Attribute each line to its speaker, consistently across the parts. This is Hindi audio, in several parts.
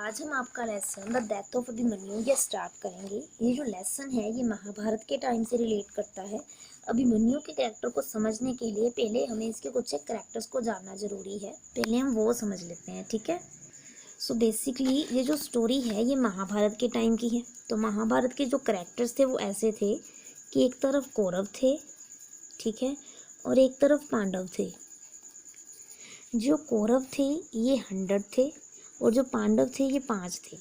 Speaker 1: आज हम आपका lesson the death of Abhimanyu ये स्टार्ट करेंगे। ये जो लेसन है ये महाभारत के टाइम से रिलेट करता है। अभिमन्यु के कैरेक्टर को समझने के लिए पहले हमें इसके कुछ एक कैरेक्टर्स को जानना जरूरी है। पहले हम वो समझ लेते हैं, ठीक है। सो बेसिकली ये जो स्टोरी है ये महाभारत के टाइम की है। तो महाभारत के जो कैरेक्टर्स थे वो ऐसे थे कि एक तरफ कौरव थे, ठीक है, और एक तरफ पांडव थे। जो कौरव थे ये 100 थे और जो पांडव थे ये 5 थे।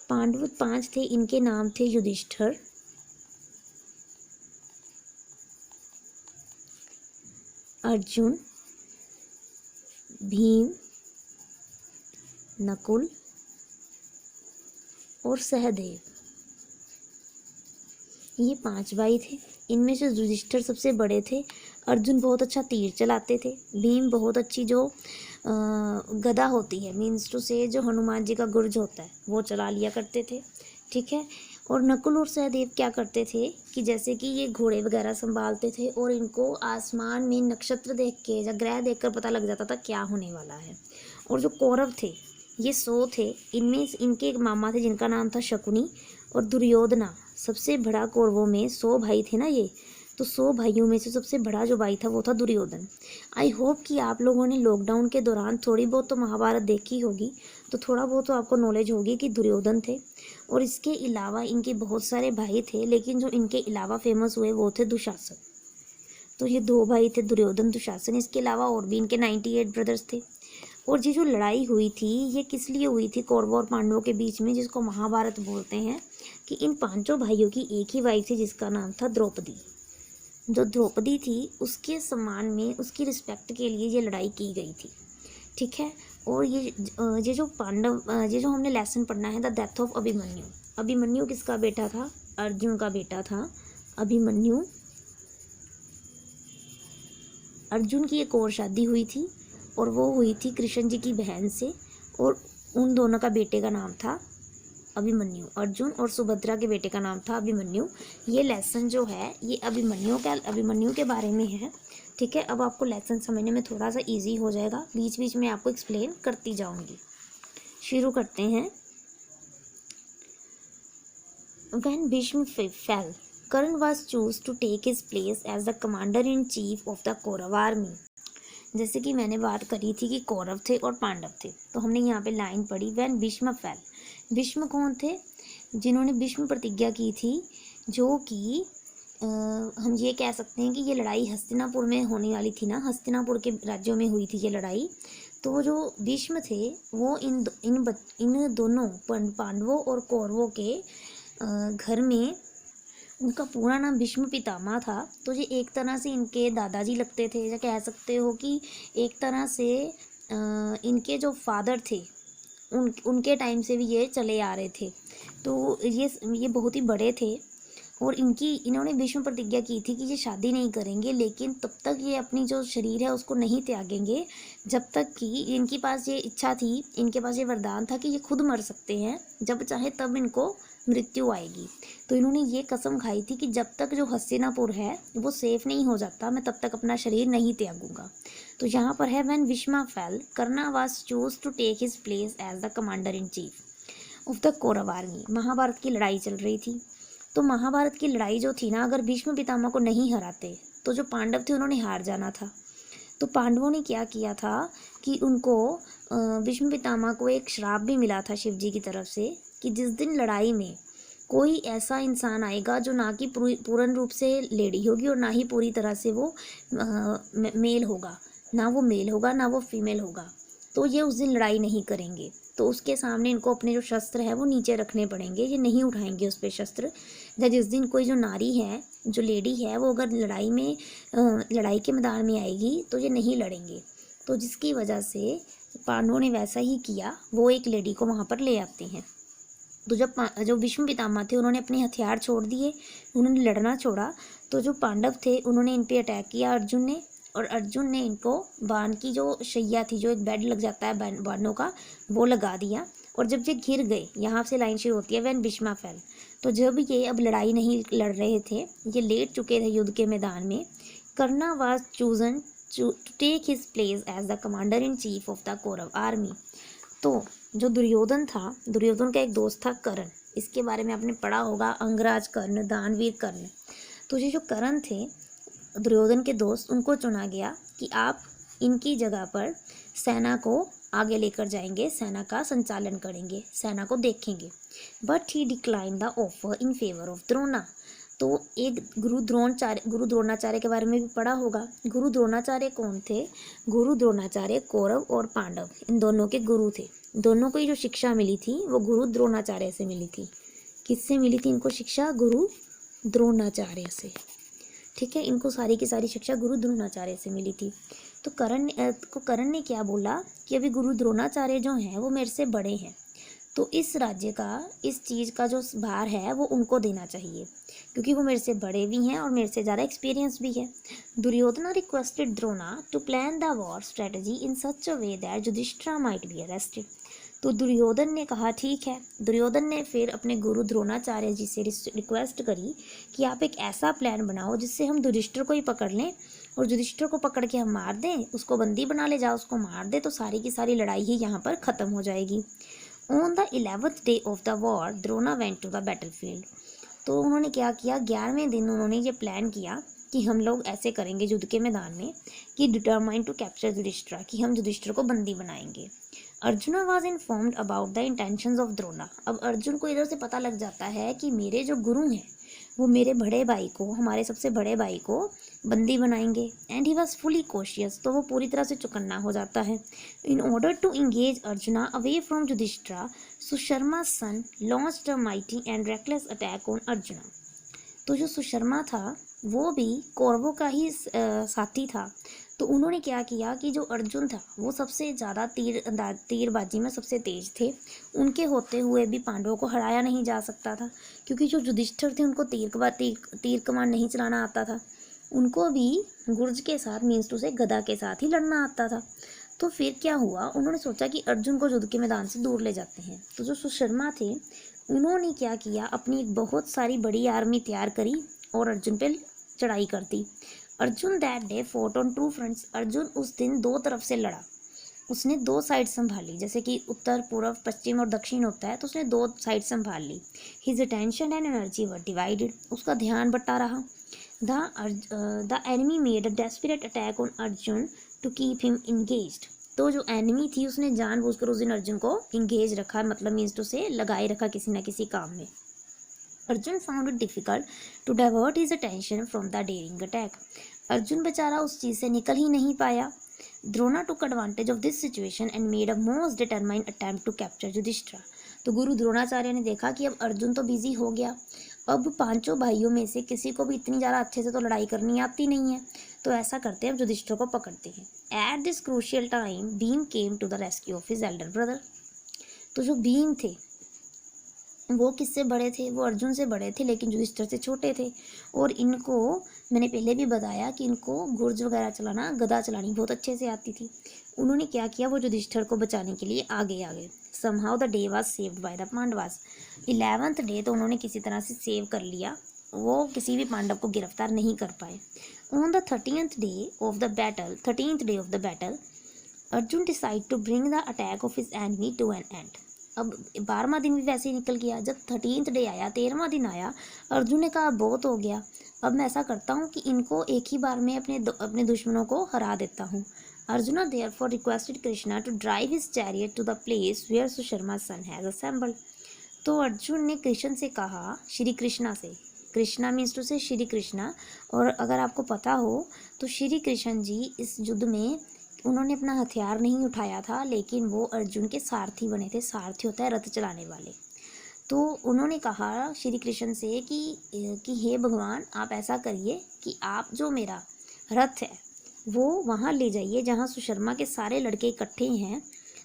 Speaker 1: पांडव 5 थे, इनके नाम थे युधिष्ठिर, अर्जुन, भीम, नकुल और सहदेव। ये 5 भाई थे। इनमें से युधिष्ठिर सबसे बड़े थे। अर्जुन बहुत अच्छा तीर चलाते थे। भीम बहुत अच्छी जो गदा होती है, मीन्स टू से जो हनुमान जी का गुर्ज होता है वो चला लिया करते थे, ठीक है। और नकुल और सहदेव क्या करते थे कि जैसे कि ये घोड़े वगैरह संभालते थे और इनको आसमान में नक्षत्र देख के या ग्रह देखकर पता लग जाता था क्या होने वाला है। और जो कौरव थे ये 100 थे। इनमें इनके एक मामा थे जिनका नाम था शकुनी और दुर्योधना। सबसे बड़ा कौरवों में 100 भाई थे ना ये, तो 100 भाइयों में से सबसे बड़ा जो भाई था वो था दुर्योधन। आई होप कि आप लोगों ने लॉकडाउन के दौरान थोड़ी बहुत तो महाभारत देखी होगी, तो थोड़ा बहुत तो आपको नॉलेज होगी कि दुर्योधन थे। और इसके अलावा इनके बहुत सारे भाई थे, लेकिन जो इनके अलावा फेमस हुए वो थे दुशासन। तो ये 2 भाई थे, दुर्योधन, दुशासन। इसके अलावा और भी इनके 98 ब्रदर्स थे। और ये जो लड़ाई हुई थी ये किस लिए हुई थी कौरवों और पांडवों के बीच में, जिसको महाभारत बोलते हैं, कि इन 5 भाइयों की एक ही वाइफ थी जिसका नाम था द्रौपदी। जो द्रौपदी थी उसके सम्मान में, उसकी रिस्पेक्ट के लिए ये लड़ाई की गई थी, ठीक है। और ये जो पांडव, ये जो हमने लेसन पढ़ना है the death of Abhimanyu. Abhimanyu किसका बेटा था? अर्जुन का बेटा था अभिमन्यु। अर्जुन की एक और शादी हुई थी और वो हुई थी कृष्ण जी की बहन से, और उन दोनों का बेटे का नाम था अभिमन्यु। अर्जुन और सुभद्रा के बेटे का नाम था अभिमन्यु। ये लेसन जो है ये अभिमन्यु के बारे में है, ठीक है। अब आपको लेसन समझने में थोड़ा सा इजी हो जाएगा, बीच बीच में आपको एक्सप्लेन करती जाऊंगी। शुरू करते हैं। When Bhishma fell, Karan was choose to take his place as the commander in chief of the Kaurav army. जैसे कि मैंने बात करी थी कि कौरव थे और पांडव थे, तो हमने यहाँ पे लाइन पढ़ी व्हेन भीष्म फेल। भीष्म कौन थे? जिन्होंने भीष्म प्रतिज्ञा की थी, जो कि हम ये कह सकते हैं कि ये लड़ाई हस्तिनापुर में होने वाली थी ना, हस्तिनापुर के राज्यों में हुई थी ये लड़ाई। तो जो भीष्म थे वो इन दोनों पांडवों और कौरवों के घर में, उनका पूरा नाम भीष्म पितामह था। तो ये एक तरह से इनके दादाजी लगते थे, या कह सकते हो कि एक तरह से इनके जो फादर थे उनके टाइम से भी ये चले आ रहे थे। तो ये बहुत ही बड़े थे और इन्होंने भीष्म प्रतिज्ञा की थी कि ये शादी नहीं करेंगे, लेकिन तब तक ये अपनी जो शरीर है उसको नहीं त्यागेंगे जब तक कि इनके पास ये इच्छा थी, इनके पास ये वरदान था कि ये खुद मर सकते हैं, जब चाहे तब इनको मृत्यु आएगी। तो इन्होंने ये कसम खाई थी कि जब तक जो हस्तिनापुर है वो सेफ नहीं हो जाता, मैं तब तक अपना शरीर नहीं त्यागूंगा। तो यहाँ पर है when Bhishma fell, Karna was choose to take his place as the commander in chief of the Kaurava army. Mahabharata की लड़ाई चल रही थी। तो महाभारत की लड़ाई जो थी ना, अगर भीष्म पितामह को नहीं हराते तो जो पांडव थे उन्होंने हार जाना था। तो पांडवों ने क्या किया था कि उनको भीष्म पितामह को एक श्राप भी मिला था शिव जी की तरफ से, कि जिस दिन लड़ाई में कोई ऐसा इंसान आएगा जो ना कि पूर्ण रूप से लेडी होगी और ना ही पूरी तरह से वो मेल होगा, ना वो मेल होगा ना वो फीमेल होगा, तो ये उस दिन लड़ाई नहीं करेंगे। तो उसके सामने इनको अपने जो शस्त्र है वो नीचे रखने पड़ेंगे, ये नहीं उठाएंगे उस पर शस्त्र। या जिस दिन कोई जो नारी है, जो लेडी है, वो अगर लड़ाई के मैदान में आएगी तो ये नहीं लड़ेंगे। तो जिसकी वजह से पांडवों ने वैसा ही किया, वो एक लेडी को वहाँ पर ले आते हैं। तो जब जो भीष्म पितामह थे उन्होंने अपने हथियार छोड़ दिए, उन्होंने लड़ना छोड़ा। तो जो पांडव थे उन्होंने इन पे अटैक किया अर्जुन ने, और अर्जुन ने इनको बाण की जो शैया थी, जो एक बेड लग जाता है बाणों का, वो लगा दिया। और जब ये घिर गए, यहाँ से लाइन शुरू होती है व्हेन भीष्म फेल। तो जब ये अब लड़ाई नहीं लड़ रहे थे, ये लेट चुके थे युद्ध के मैदान में, Karna was chosen to take his place as the commander in chief of the Kaurava army. तो जो दुर्योधन था, दुर्योधन का एक दोस्त था कर्ण, इसके बारे में आपने पढ़ा होगा, अंगराज कर्ण, दानवीर कर्ण। तो ये जो कर्ण थे दुर्योधन के दोस्त, उनको चुना गया कि आप इनकी जगह पर सेना को आगे लेकर जाएंगे, सेना का संचालन करेंगे, सेना को देखेंगे। But he decline the offer in favour of Drona. तो एक गुरु द्रोणाचार्य के बारे में भी पढ़ा होगा। गुरु द्रोणाचार्य कौन थे? गुरु द्रोणाचार्य कौरव और पांडव, इन दोनों के गुरु थे। दोनों को ही जो शिक्षा मिली थी वो गुरु द्रोणाचार्य से मिली थी। किससे मिली थी इनको शिक्षा? गुरु द्रोणाचार्य से। ठीक है, इनको सारी की सारी शिक्षा गुरु द्रोणाचार्य से मिली थी। तो कर्ण ने क्या बोला कि अभी गुरु द्रोणाचार्य जो हैं वो मेरे से बड़े हैं, तो इस राज्य का, इस चीज़ का जो भार है वो उनको देना चाहिए, क्योंकि वो मेरे से बड़े भी हैं और मेरे से ज़्यादा एक्सपीरियंस भी है। Duryodhana requested Drona to plan the war strategy in such a way that Yudhishthira might be arrested. तो दुर्योधन ने कहा ठीक है। दुर्योधन ने फिर अपने गुरु द्रोणाचार्य जी से रिक्वेस्ट करी कि आप एक ऐसा प्लान बनाओ जिससे हम युधिष्ठिर को ही पकड़ लें, और युधिष्ठिर को पकड़ के हम मार दें, उसको बंदी बना ले जाओ, उसको मार दे, तो सारी की सारी लड़ाई ही यहाँ पर ख़त्म हो जाएगी। On the 11th day of the war Drona went to the battlefield. तो उन्होंने क्या किया, 11वें दिन उन्होंने ये प्लान किया कि हम लोग ऐसे करेंगे युद्ध के मैदान में कि डिटरमाइन टू कैप्चर युधिष्ठिर, कि हम युधिष्ठिर को बंदी बनाएंगे। Arjuna was informed about the intentions of Drona. अब अर्जुन को इधर से पता लग जाता है कि मेरे जो गुरु हैं वो मेरे बड़े भाई को, हमारे सबसे बड़े भाई को बंदी बनाएंगे। And he was fully cautious, तो वो पूरी तरह से चौकन्ना हो जाता है। In order to engage Arjuna away from Yudhishthira, Susharma son launched a mighty and reckless attack on Arjuna. तो जो सुशर्मा था वो भी कौरवों का ही साथी था। तो उन्होंने क्या किया कि जो अर्जुन था वो सबसे ज़्यादा तीरबाजी में सबसे तेज थे। उनके होते हुए भी पांडवों को हराया नहीं जा सकता था, क्योंकि जो युधिष्ठिर थे उनको तीर कमान नहीं चलाना आता था। उनको भी गुर्ज के साथ, मीन्स टू से गदा के साथ ही लड़ना आता था। तो फिर क्या हुआ, उन्होंने सोचा कि अर्जुन को युद्ध के मैदान से दूर ले जाते हैं। तो जो सुशर्मा थे उन्होंने क्या किया, अपनी एक बहुत सारी बड़ी आर्मी तैयार करी और अर्जुन पे चढ़ाई कर दी। Arjun that day fought on two fronts. Arjun उस दिन दो तरफ से लड़ा, उसने दो साइड संभाली, जैसे कि उत्तर, पूर्व, पश्चिम और दक्षिण होता है, तो उसने दो साइड संभाल ली। His attention and energy were divided, उसका ध्यान बटा रहा। The enemy made a desperate attack on Arjun to keep him engaged. तो जो एनिमी थी उसने जानबूझकर उस दिन अर्जुन को इंगेज रखा, मतलब मीन्स टू से लगाए रखा किसी न किसी काम में। Arjun found it difficult to divert his attention from the daring attack. Arjun बेचारा उस चीज़ से निकल ही नहीं पाया। Drona took advantage of this situation and made a most determined attempt to capture Yudhishthira. तो गुरु द्रोणाचार्य ने देखा कि अब अर्जुन तो बिजी हो गया, अब पांचों भाइयों में से किसी को भी इतनी ज़्यादा अच्छे से तो लड़ाई करनी आती नहीं है, तो ऐसा करते हैं, अब युधिष्ठिर को पकड़ते हैं। At this crucial time Bhim came to the rescue of his elder brother. तो जो भीम थे वो किससे बड़े थे? वो अर्जुन से बड़े थे, लेकिन युधिष्ठिर से छोटे थे। और इनको मैंने पहले भी बताया कि इनको गुर्ज वगैरह चलाना, गदा चलानी बहुत अच्छे से आती थी। उन्होंने क्या किया, वो युधिष्ठिर को बचाने के लिए आगे आ गए। Somehow the day was saved by the Pandavas. 11th day तो उन्होंने किसी तरह से सेव कर लिया, वो किसी भी पांडव को गिरफ्तार नहीं कर पाए। On the 13th day of the battle Arjun decide to bring the attack of his enemy to an end. अब 12वां दिन भी वैसे ही निकल गया। जब 13th डे आया, 13वां दिन आया, अर्जुन ने कहा बहुत हो गया, अब मैं ऐसा करता हूँ कि इनको एक ही बार में अपने दुश्मनों को हरा देता हूँ। Arjuna therefore requested Krishna to drive his chariot to the place where Susharma son has assembled. तो अर्जुन ने कृष्ण से कहा, श्री कृष्णा से, कृष्णा मीन्स टू से श्री कृष्णा। और अगर आपको पता हो तो श्री कृष्ण जी इस युद्ध में उन्होंने अपना हथियार नहीं उठाया था, लेकिन वो अर्जुन के सारथी बने थे। सारथी होता है रथ चलाने वाले। तो उन्होंने कहा श्री कृष्ण से कि हे भगवान, आप ऐसा करिए कि आप जो मेरा रथ है वो वहाँ ले जाइए जहाँ सुशर्मा के सारे लड़के इकट्ठे हैं,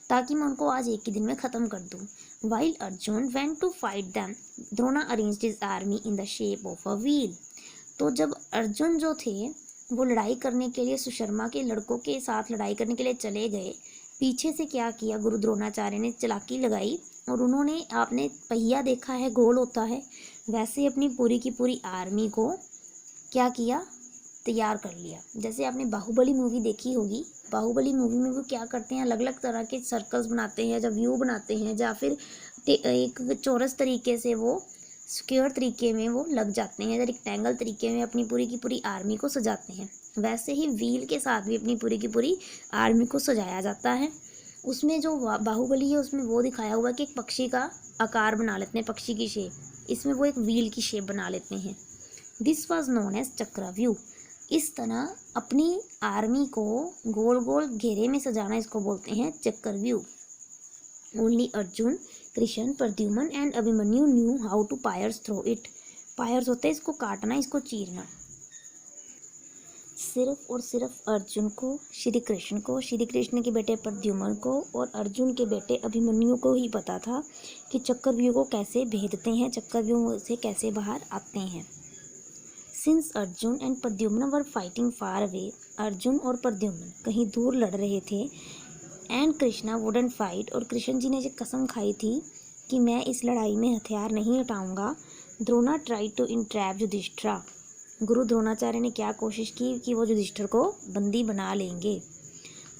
Speaker 1: ताकि मैं उनको आज एक ही दिन में ख़त्म कर दूँ। While Arjun went to fight them, Drona arranged his army in the shape of a wheel. तो जब अर्जुन जो थे वो लड़ाई करने के लिए सुशर्मा के लड़कों के साथ लड़ाई करने के लिए चले गए, पीछे से क्या किया, गुरु द्रोणाचार्य ने चालाकी लगाई और उन्होंने, आपने पहिया देखा है गोल होता है, वैसे अपनी पूरी की पूरी आर्मी को क्या किया, तैयार कर लिया। जैसे आपने बाहुबली मूवी देखी होगी, बाहुबली मूवी में वो क्या करते हैं, अलग अलग तरह के सर्कल्स बनाते हैं, या व्यू बनाते हैं, या फिर एक चौरस तरीके से वो स्क्वायर तरीके में वो लग जाते हैं, या रेक्टेंगल तरीके में अपनी पूरी की पूरी आर्मी को सजाते हैं। वैसे ही व्हील के साथ भी अपनी पूरी की पूरी आर्मी को सजाया जाता है। उसमें जो बाहुबली है उसमें वो दिखाया हुआ है कि एक पक्षी का आकार बना लेते हैं, पक्षी की शेप, इसमें वो एक व्हील की शेप बना लेते हैं। दिस वॉज नोन एज चक्रव्यूह। इस तरह अपनी आर्मी को गोल गोल घेरे में सजाना इसको बोलते हैं Chakravyuh. Only Arjun, Krishna, Pradyumna and Abhimanyu knew how to pierce through it. Pierce होते हैं इसको काटना, इसको चीरना। सिर्फ और सिर्फ अर्जुन को, श्री कृष्ण को, श्री कृष्ण के बेटे प्रद्युम्न को और अर्जुन के बेटे अभिमन्यु को ही पता था कि चक्रव्यूह को कैसे भेदते हैं, चक्रव्यूह से कैसे बाहर आते हैं। Since Arjun and Pradyumna were fighting far away, Arjun और प्रद्युम्न कहीं दूर लड़ रहे थे, एंड कृष्णा वुडंट फाइट, और कृष्ण जी ने ये कसम खाई थी कि मैं इस लड़ाई में हथियार नहीं हटाऊंगा। Drona tried to entrap Yudhishthira. Guru Dronacharya ने क्या कोशिश की कि वो युधिष्ठिर को बंदी बना लेंगे।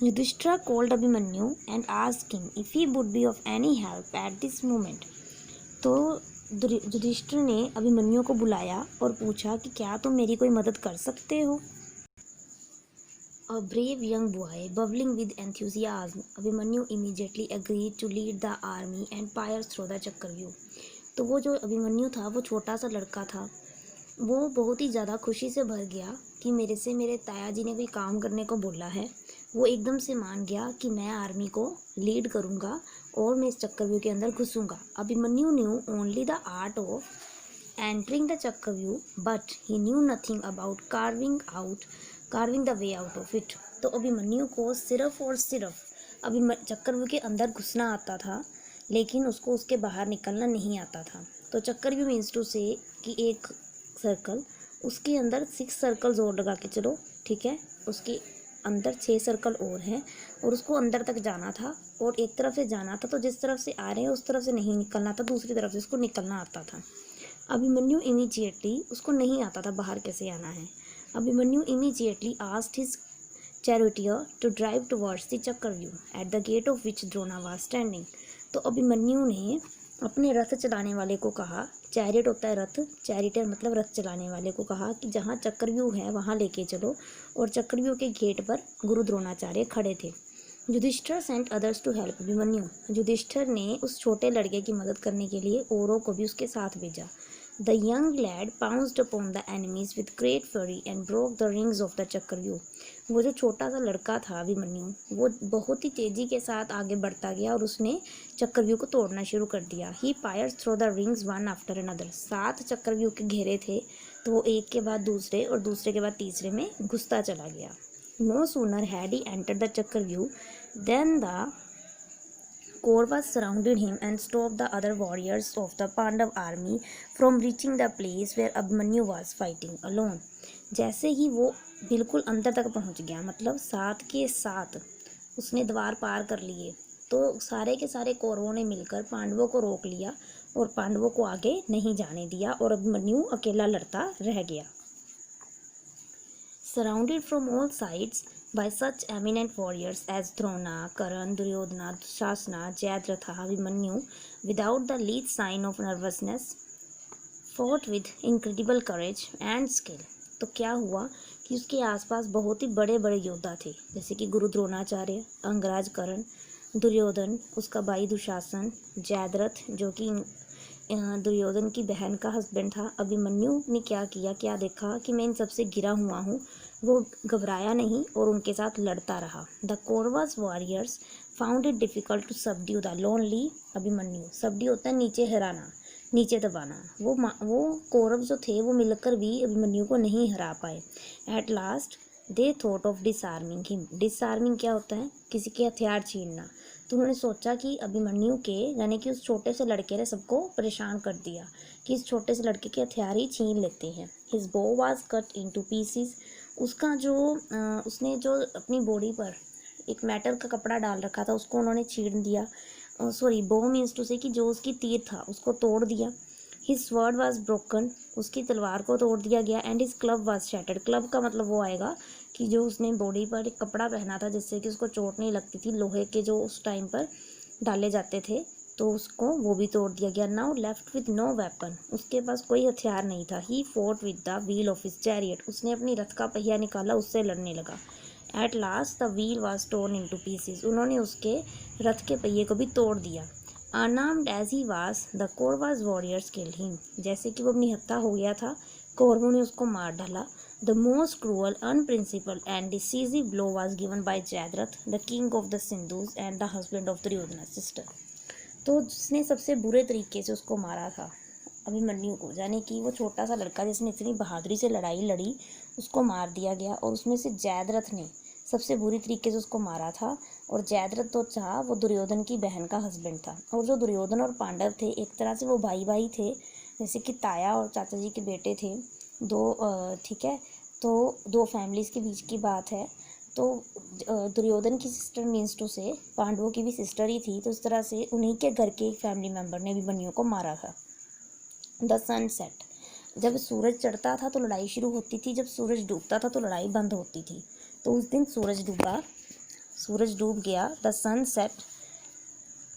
Speaker 1: Yudhishthira called Abhimanyu and asked him if he would be of any help at this moment. तो युधिष्ठिर ने अभिमन्यु को बुलाया और पूछा कि क्या तुम मेरी कोई मदद कर सकते हो। A brave young boy, bubbling with enthusiasm, Abhimanyu immediately agreed to lead the army and pierce through the Chakravyuh। तो वो जो अभिमन्यु था, वो छोटा सा लड़का था, वो बहुत ही ज़्यादा खुशी से भर गया कि मेरे ताया जी ने कोई काम करने को बोला है। वो एकदम से मान गया कि मैं आर्मी को लीड करूँगा और मैं इस चक्रव्यूह के अंदर घुसूँगा। Abhimanyu knew only the art of entering the chakravyuh, but he knew nothing about carving the way out of it. तो अभिमन्यु को सिर्फ और सिर्फ चक्रव्यूह के अंदर घुसना आता था, लेकिन उसको उसके बाहर निकलना नहीं आता था। तो चक्रव्यूह मीन्स टू से कि एक सर्कल, उसके अंदर 6 सर्कल्स और लगा के चलो, ठीक है, उसके अंदर 6 सर्कल और हैं, और उसको अंदर तक जाना था और एक तरफ से जाना था। तो जिस तरफ से आ रहे हैं उस तरफ से नहीं निकलना था, दूसरी तरफ से उसको निकलना आता था। अभिमन्यु इमीजिएटली, उसको नहीं आता था बाहर कैसे आना है। Abhimanyu immediately asked his charioteer to drive towards the Chakravyuh, at the gate of which Drona was standing। तो अभिमन्यु ने अपने रथ चलाने वाले को कहा, चैरियट होता है रथ, चैरिटर मतलब रथ चलाने वाले को कहा कि जहाँ चक्रव्यूह है वहाँ लेके चलो, और चक्रव्यूह के गेट पर गुरु द्रोणाचार्य खड़े थे। Yudhishthira sent others to help Abhimanyu. Yudhishthira ने उस छोटे लड़के की मदद करने के लिए औरों को भी उसके साथ भेजा। The young lad pounced upon the enemies with great fury and broke the rings of the चक्रव्यूह। वो जो छोटा सा लड़का था अभिमन्यु, वो बहुत ही तेजी के साथ आगे बढ़ता गया और उसने चक्रव्यूह को तोड़ना शुरू कर दिया। He pierced through the rings one after another। 7 चक्रव्यूह के घेरे थे, तो वो एक के बाद दूसरे और दूसरे के बाद तीसरे में घुसता चला गया। No sooner had he entered the चक्रव्यूह than the Kauravas surrounded him and stopped the other warriors of the Pandav army from reaching the place where Abhimanyu was fighting alone। जैसे ही वो बिल्कुल अंदर तक पहुंच गया, मतलब 7 के 7 उसने द्वार पार कर लिए, तो सारे के सारे कौरवों ने मिलकर पांडवों को रोक लिया और पांडवों को आगे नहीं जाने दिया, और अभिमन्यु अकेला लड़ता रह गया। Surrounded from all sides by such eminent warriors as Drona, Karan, Duryodhana, Dushasana, Jayadratha, Abhimanyu, without the least sign of nervousness, fought with incredible courage and skill। तो क्या हुआ कि उसके आसपास बहुत ही बड़े बड़े योद्धा थे, जैसे कि गुरु द्रोणाचार्य, अंगराज करण, दुर्योधन, उसका भाई दुशासन, जयद्रथ जो कि दुर्योधन की बहन का हस्बैंड था। अभिमन्यु ने क्या किया, क्या देखा कि मैं इन सबसे गिरा हुआ हूँ, वो घबराया नहीं और उनके साथ लड़ता रहा। The Kauravas warriors found it difficult to subdue the lonely Abhimanyu. Subdue होता है नीचे हराना, नीचे दबाना। वो कौरव जो थे वो मिलकर भी अभिमन्यु को नहीं हरा पाए। At last they thought of disarming him. Disarming क्या होता है, किसी के हथियार छीनना। तो उन्होंने सोचा कि अभिमन्यु के, यानी कि उस छोटे से लड़के ने सबको परेशान कर दिया कि इस छोटे से लड़के के हथियार ही छीन लेते हैं। हिज बो वाज कट इनटू पीसेस। उसका जो उसने जो अपनी बॉडी पर एक मेटल का कपड़ा डाल रखा था उसको उन्होंने छीन दिया। सॉरी, बो मीन्स टू से कि जो उसकी तीर था उसको तोड़ दिया। His sword was broken. उसकी तलवार को तोड़ दिया गया। And his club was shattered. Club का मतलब वो आएगा कि जो उसने बॉडी पर एक कपड़ा पहना था जिससे कि उसको चोट नहीं लगती थी, लोहे के जो उस टाइम पर डाले जाते थे, तो उसको वो भी तोड़ दिया गया। Now left with no weapon, उसके पास कोई हथियार नहीं था। He fought with the wheel of his chariot, उसने अपनी रथ का पहिया निकाला, उससे लड़ने लगा। At last the wheel was torn into pieces, उन्होंने उसके रथ के पहिए को भी तोड़ दिया। Unarmed as he was the Kauravas warriors killed him, जैसे कि वो अपनी हत्या हो गया था, कौरवों ने उसको मार डाला। The most cruel, unprincipled and decisive blow was given by Jayadratha the king of the Sindhus and the husband of Duryodhana sister. तो जिसने सबसे बुरे तरीके से उसको मारा था अभिमन्यु को, यानी कि वो छोटा सा लड़का जिसने इतनी बहादुरी से लड़ाई लड़ी, उसको मार दिया गया। और उसमें से जयद्रथ ने सबसे बुरी तरीके से उसको मारा था। और जयद्रथ तो था वो दुर्योधन की बहन का हस्बैंड था। और जो दुर्योधन और पांडव थे एक तरह से वो भाई भाई थे, जैसे कि ताया और चाचा जी के बेटे थे दो, ठीक है। तो दो फैमिलीज़ के बीच की बात है। तो दुर्योधन की सिस्टर मीन्स टू से पांडवों की भी सिस्टर ही थी, तो इस तरह से उन्हीं के घर के एक फैमिली मेम्बर ने अभिमन्यु को मारा था। द सन सेट, जब सूरज चढ़ता था तो लड़ाई शुरू होती थी, जब सूरज डूबता था तो लड़ाई बंद होती थी। तो उस दिन सूरज डूब गया। The sun set,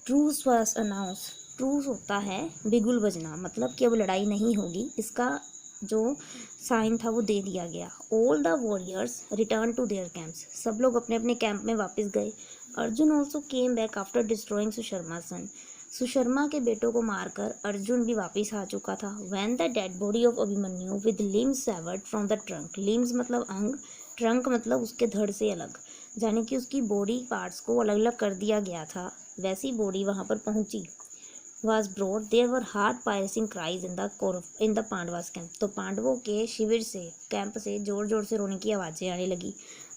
Speaker 1: truce was announce, truce होता है बिगुल बजना, मतलब कि अब लड़ाई नहीं होगी, इसका जो साइन था वो दे दिया गया। All the warriors return to their camps, सब लोग अपने अपने कैंप में वापस गए। Arjun also came back after destroying Susharma son, Susharma के बेटों को मारकर अर्जुन भी वापस आ चुका था। When the dead body of Abhimanyu with limbs savoured from the trunk, limbs मतलब अंग, ट्रंक मतलब उसके धड़ से अलग, यानी कि उसकी बॉडी पार्ट्स को अलग अलग कर दिया गया था, वैसी बॉडी वहां पर पहुंची। was brought, there were heart piercing cries in the Pandavas camp, तो पांडवों के शिविर से, कैंप से जोर जोर से रोने की आवाज़ें आने लगी।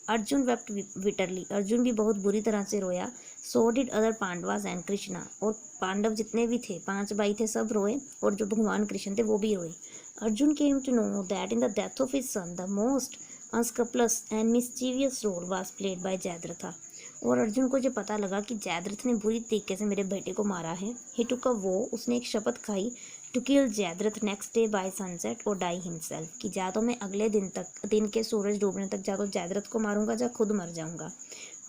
Speaker 1: अर्जुन वेप्ट बिटरली, अर्जुन भी बहुत बुरी तरह से रोया। So did other Pandavas and Krishna, और पांडव जितने भी थे, 5 भाई थे, सब रोए, और जो भगवान कृष्ण थे वो भी रोए। Arjun came to know that in the death of his son the most unscrupulous and mischievous role was played by Jayadratha, और अर्जुन को जो पता लगा कि जयद्रथ ने बुरी तरीके से मेरे बेटे को मारा है, ही टुक अ वो, उसने एक शपथ खाई, to kill Jayadrath next day by sunset और डाई हिमसेल्फ, कि जा तो मैं अगले दिन के सूरज डूबने तक जा तो जयद्रथ को मारूंगा, जा खुद मर जाऊंगा।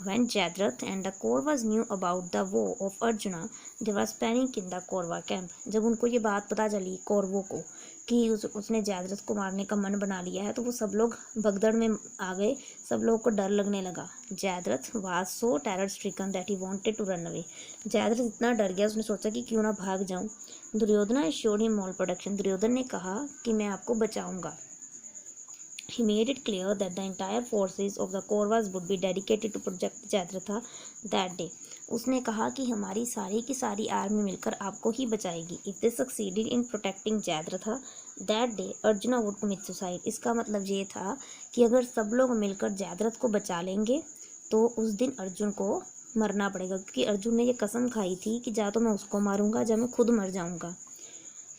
Speaker 1: When Jayadratha and the Kauravas knew about the woe of Arjuna, there was panic in the Kaurava camp. जब उनको ये बात पता चली कौरवों को कि उसने जयद्रथ को मारने का मन बना लिया है, तो वो सब लोग भगदड़ में आ गए, सब लोगों को डर लगने लगा। Jayadratha was so terror stricken that he wanted to run away. Jayadratha इतना डर गया, उसने सोचा कि क्यों ना भाग जाऊं। Duryodhan assured him all protection. Duryodhan ने कहा कि मैं आपको बचाऊंगा। He made it clear that the entire forces of the Kauravas would be dedicated to protect Jayadratha that day. उसने कहा कि हमारी सारी की सारी आर्मी मिलकर आपको ही बचाएगी। If they succeeded in protecting Jayadratha that day, Arjuna would commit suicide. इसका मतलब ये था कि अगर सब लोग मिलकर जयद्रथ को बचा लेंगे तो उस दिन अर्जुन को मरना पड़ेगा, क्योंकि अर्जुन ने ये कसम खाई थी कि जा तो मैं उसको मारूंगा, जा मैं खुद मर जाऊंगा।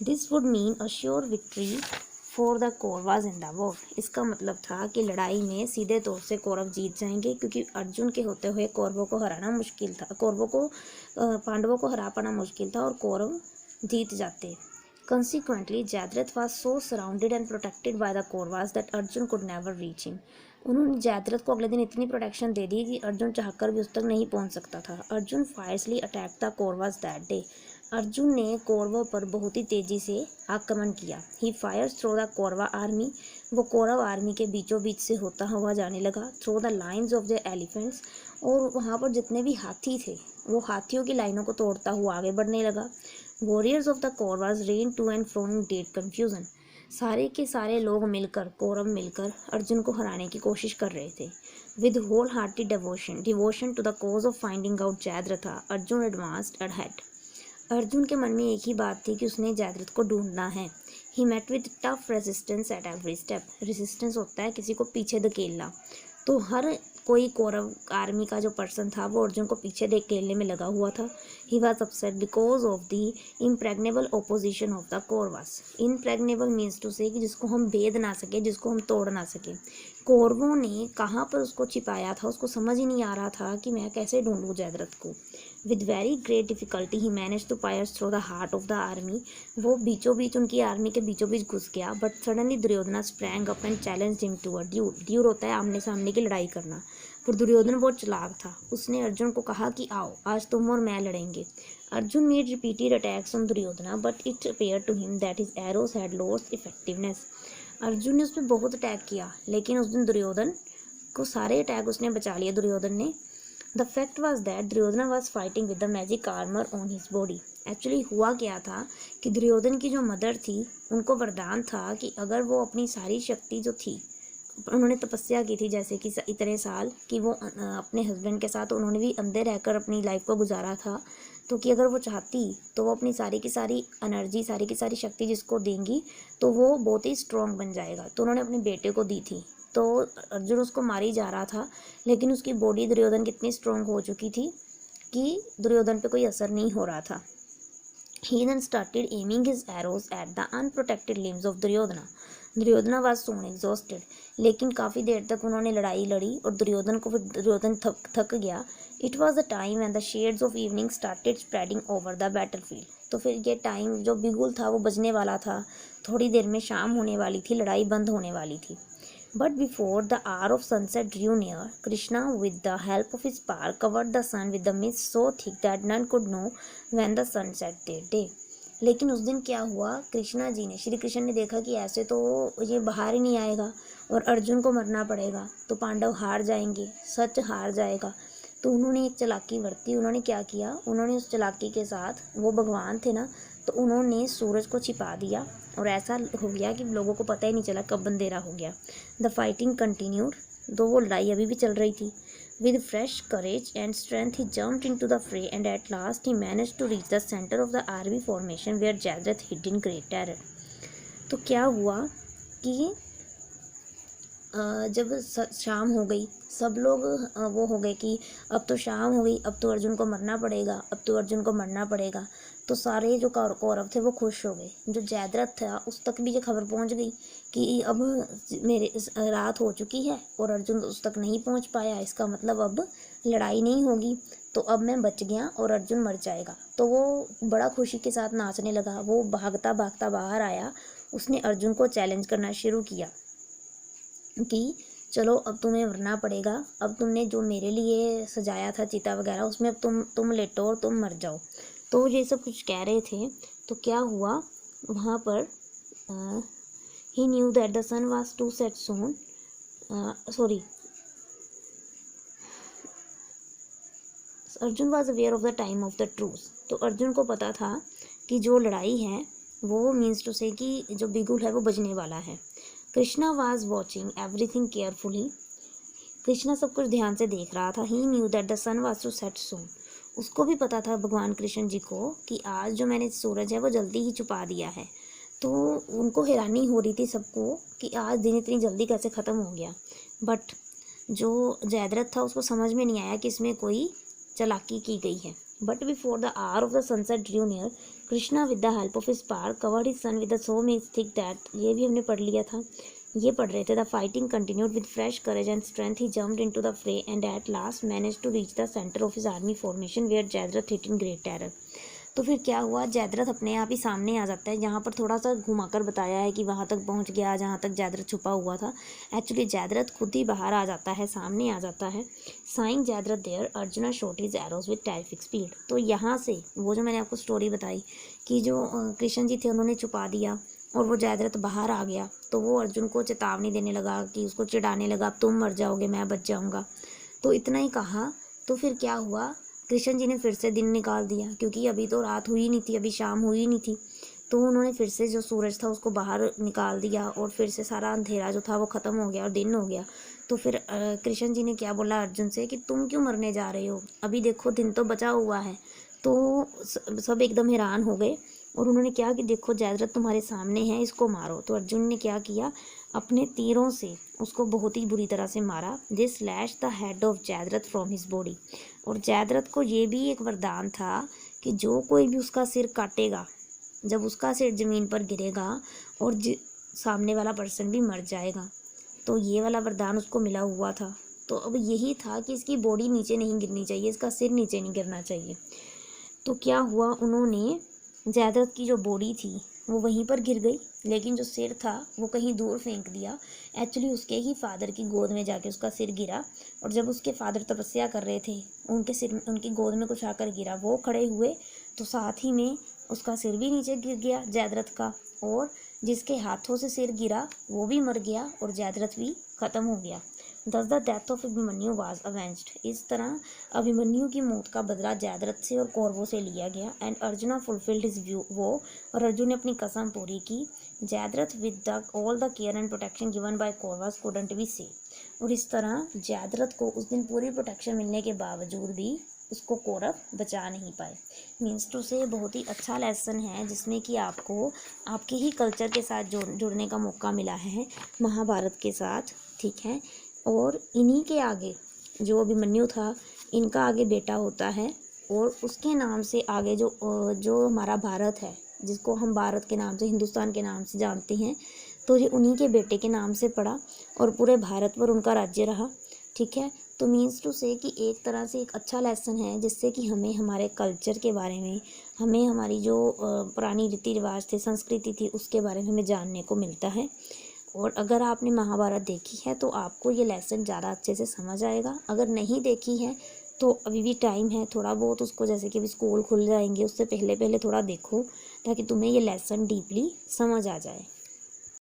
Speaker 1: This would mean a sure victory for the Kauravas in the war, इसका मतलब था कि लड़ाई में सीधे तौर से कौरव जीत जाएंगे, क्योंकि अर्जुन के होते हुए कौरवों को हराना मुश्किल था, पांडवों को हरा पाना मुश्किल था और कौरव जीत जाते। Consequently Jayadrath was so surrounded and protected by the Kauravas that Arjun could never reach him, उन्होंने जयद्रथ को अगले दिन इतनी प्रोटेक्शन दे दी कि अर्जुन चाहकर भी उस तक नहीं पहुंच सकता था। Arjun fiercely attack the Kauravas that day, Arjun ने कौरवों पर बहुत ही तेजी से आक्रमण किया। He fires through the Kaurava army, वो कौरव आर्मी के बीचों बीच से होता हुआ जाने लगा। Through the lines of the elephants, और वहाँ पर जितने भी हाथी थे वो हाथियों की लाइनों को तोड़ता हुआ आगे बढ़ने लगा। Warriors of the Kauravas ran to and fro in dead confusion, सारे के सारे लोग मिलकर, कौरव मिलकर अर्जुन को हराने की कोशिश कर रहे थे। With whole hearted devotion to the cause of finding out Jayadratha, Arjun advanced ahead, Arjun के मन में एक ही बात थी कि उसने जयद्रथ को ढूंढना है। He met with tough resistance at every step, resistance होता है किसी को पीछे धकेलना, तो हर कोई कौरव आर्मी का जो पर्सन था वो अर्जुन को पीछे धकेलने में लगा हुआ था। He was upset because of the impregnable opposition of the Kauravas, impregnable means to say कि जिसको हम भेद ना सके, जिसको हम तोड़ ना सके, कौरवों ने कहाँ पर उसको छिपाया था, उसको समझ ही नहीं आ रहा था कि मैं कैसे ढूंढूं जयद्रथ को। With very great difficulty he manage to pierce through the heart of the army. वो बीचों बीच उनकी आर्मी के बीचों बीच घुस गया। But suddenly Duryodhana sprang up and challenge him to a duel. Duel होता है आमने सामने की लड़ाई करना। पर दुर्योधन बहुत चालाक था। उसने अर्जुन को कहा कि आओ आज तुम और मैं लड़ेंगे। Arjun made repeated attacks on Duryodhana but it appear to him that his arrows had lost effectiveness. Arjun ने उस पर बहुत अटैक किया, लेकिन उस दिन दुर्योधन को सारे अटैक उसने बचा लिया दुर्योधन ने। The fact was that Duryodhan was fighting with the magic armour on his body. Actually हुआ क्या था कि दुर्योधन की जो मदर थी उनको वरदान था कि अगर वो अपनी सारी शक्ति जो थी, उन्होंने तपस्या की थी जैसे कि इतने साल कि वो अपने हस्बैंड के साथ उन्होंने भी अंदर रहकर अपनी लाइफ को गुजारा था, तो कि अगर वो चाहती तो वो अपनी सारी की सारी एनर्जी, सारी की सारी शक्ति जिसको देंगी तो वो बहुत ही स्ट्रॉन्ग बन जाएगा। तो उन्होंने अपने बेटे को दी थी। तो अर्जुन उसको मार ही जा रहा था, लेकिन उसकी बॉडी दुर्योधन की इतनी स्ट्रॉन्ग हो चुकी थी कि दुर्योधन पे कोई असर नहीं हो रहा था। He then started aiming his arrows at the unprotected limbs of Duryodhana. Duryodhana was soon exhausted. लेकिन काफ़ी देर तक उन्होंने लड़ाई लड़ी और दुर्योधन थक गया. It was the time when the shades of evening started spreading over the battlefield. तो फिर ये टाइम जो बिगुल था वो बजने वाला था, थोड़ी देर में शाम होने वाली थी, लड़ाई बंद होने वाली थी. But before the hour of sunset drew near, Krishna, with the help of his power, covered the sun with the mist so thick that none could know when the sun set that day. लेकिन उस दिन क्या हुआ, कृष्णा जी ने, श्री कृष्ण ने देखा कि ऐसे तो ये बाहर ही नहीं आएगा और अर्जुन को मरना पड़ेगा, तो पांडव हार जाएंगे, सच हार जाएगा. तो उन्होंने एक चालाकी बरती. उन्होंने क्या किया, उन्होंने उस चालाकी के साथ, वो भगवान थे ना, तो उन्होंने सूरज को छिपा दिया और ऐसा हो गया कि लोगों को पता ही नहीं चला कब अंधेरा हो गया. The fighting continued. दो वो लड़ाई अभी भी चल रही थी. With fresh courage and strength he jumped into the fray and at last he managed to reach the centre of the army formation where Jayadrath hid in great terror. तो क्या हुआ कि जब शाम हो गई, सब लोग वो हो गए कि अब तो शाम हो गई, अब तो अर्जुन को मरना पड़ेगा, अब तो अर्जुन को मरना पड़ेगा. तो सारे जो कौरव थे वो खुश हो गए. जो जयद्रथ था उस तक भी ये खबर पहुंच गई कि अब मेरे रात हो चुकी है और अर्जुन उस तक नहीं पहुंच पाया, इसका मतलब अब लड़ाई नहीं होगी, तो अब मैं बच गया और अर्जुन मर जाएगा. तो वो बड़ा खुशी के साथ नाचने लगा. वो भागता भागता बाहर आया. उसने अर्जुन को चैलेंज करना शुरू किया कि चलो अब तुम्हें मरना पड़ेगा, अब तुमने जो मेरे लिए सजाया था चिता वगैरह उसमें अब तुम लेटो और तुम मर जाओ. तो ये सब कुछ कह रहे थे. तो क्या हुआ वहाँ पर, he knew that the sun was to set soon, Arjun was aware of the time of the truce. तो अर्जुन को पता था कि जो लड़ाई है वो मीन्स टू से कि जो बिगुल है वो बजने वाला है. Krishna was watching everything carefully. Krishna सब कुछ ध्यान से देख रहा था. He knew that the sun was to set soon. उसको भी पता था भगवान कृष्ण जी को कि आज जो मैंने सूरज है वो जल्दी ही छुपा दिया है. तो उनको हैरानी हो रही थी सबको कि आज दिन इतनी जल्दी कैसे ख़त्म हो गया. बट जो जयद्रथ था उसको समझ में नहीं आया कि इसमें कोई चालाकी की गई है. But before the hour of the sunset Drew near, Krishna with the help of his power covered his son with the so much thick that, ये भी हमने पढ़ लिया था, ये पढ़ रहे थे. The fighting continued with fresh courage and strength he jumped into the fray and at last managed to reach the centre of his army formation where Jayadrath hit in great terror. तो फिर क्या हुआ, जयद्रथ अपने आप ही सामने आ जाता है. यहाँ पर थोड़ा सा घुमाकर बताया है कि वहाँ तक पहुँच गया जहाँ तक जयद्रथ छुपा हुआ था. एक्चुअली जयद्रथ खुद ही बाहर आ जाता है, सामने आ जाता है. Saying Jayadrath there Arjuna shot his arrows with terrific speed. तो यहाँ से वो जो मैंने आपको स्टोरी बताई कि जो कृष्ण जी थे उन्होंने छुपा दिया और वो जयद्रथ बाहर आ गया, तो वो अर्जुन को चेतावनी देने लगा कि उसको चिढ़ाने लगा, अब तुम मर जाओगे मैं बच जाऊँगा. तो इतना ही कहा. तो फिर क्या हुआ, कृष्ण जी ने फिर से दिन निकाल दिया क्योंकि अभी तो रात हुई नहीं थी, अभी शाम हुई नहीं थी. तो उन्होंने फिर से जो सूरज था उसको बाहर निकाल दिया और फिर से सारा अंधेरा जो था वो ख़त्म हो गया और दिन हो गया. तो फिर कृष्ण जी ने क्या बोला अर्जुन से कि तुम क्यों मरने जा रहे हो, अभी देखो दिन तो बचा हुआ है. तो सब एकदम हैरान हो गए और उन्होंने क्या कि देखो जयद्रथ तुम्हारे सामने है, इसको मारो. तो अर्जुन ने क्या किया, अपने तीरों से उसको बहुत ही बुरी तरह से मारा. This slash the head of Jayadrath from his body. और जयद्रथ को ये भी एक वरदान था कि जो कोई भी उसका सिर काटेगा, जब उसका सिर ज़मीन पर गिरेगा और सामने वाला पर्सन भी मर जाएगा. तो ये वाला वरदान उसको मिला हुआ था। तो अब यही था कि इसकी बॉडी नीचे नहीं गिरनी चाहिए, इसका सिर नीचे नहीं गिरना चाहिए। तो क्या हुआ, उन्होंने जयद्रथ की जो बॉडी थी वो वहीं पर गिर गई, लेकिन जो सिर था वो कहीं दूर फेंक दिया। एक्चुअली उसके ही फादर की गोद में जाके उसका सिर गिरा, और जब उसके फादर तपस्या कर रहे थे, उनके सिर में, उनकी गोद में कुछ आकर गिरा, वो खड़े हुए तो साथ ही में उसका सिर भी नीचे गिर गया जयद्रथ का, और जिसके हाथों से सिर गिरा वो भी मर गया और जयद्रथ भी खत्म हो गया। Thus the death of Abhimanyu was avenged। इस तरह अभिमन्यु की मौत का बदला जयद्रथ से और कौरवों से लिया गया। And Arjuna fulfilled his vow, और अर्जुन ने अपनी कसम पूरी की। Jayadrath with the all the care and protection given by Kauravas couldn't be save. और इस तरह जयद्रथ को उस दिन पूरी प्रोटेक्शन मिलने के बावजूद भी उसको कौरव बचा नहीं पाए। मीन्स टू से बहुत ही अच्छा लेसन है, जिसमें कि आपको आपके ही कल्चर के साथ जुड़ने का मौका मिला है, महाभारत के साथ, ठीक है। और इन्हीं के आगे जो अभिमन्यु था, इनका आगे बेटा होता है, और उसके नाम से आगे जो हमारा भारत है, जिसको हम भारत के नाम से, हिंदुस्तान के नाम से जानते हैं, तो ये उन्हीं के बेटे के नाम से पड़ा और पूरे भारत पर उनका राज्य रहा, ठीक है। तो मीन्स टू से कि एक तरह से एक अच्छा लेसन है, जिससे कि हमें हमारे कल्चर के बारे में, हमें हमारी जो पुरानी रीति रिवाज थे, संस्कृति थी, उसके बारे में हमें जानने को मिलता है। और अगर आपने महाभारत देखी है तो आपको ये लेसन ज़्यादा अच्छे से समझ आएगा। अगर नहीं देखी है तो अभी भी टाइम है, थोड़ा बहुत उसको, जैसे कि अभी स्कूल खुल जाएंगे उससे पहले पहले थोड़ा देखो, ताकि तुम्हें ये लेसन डीपली समझ आ जाए।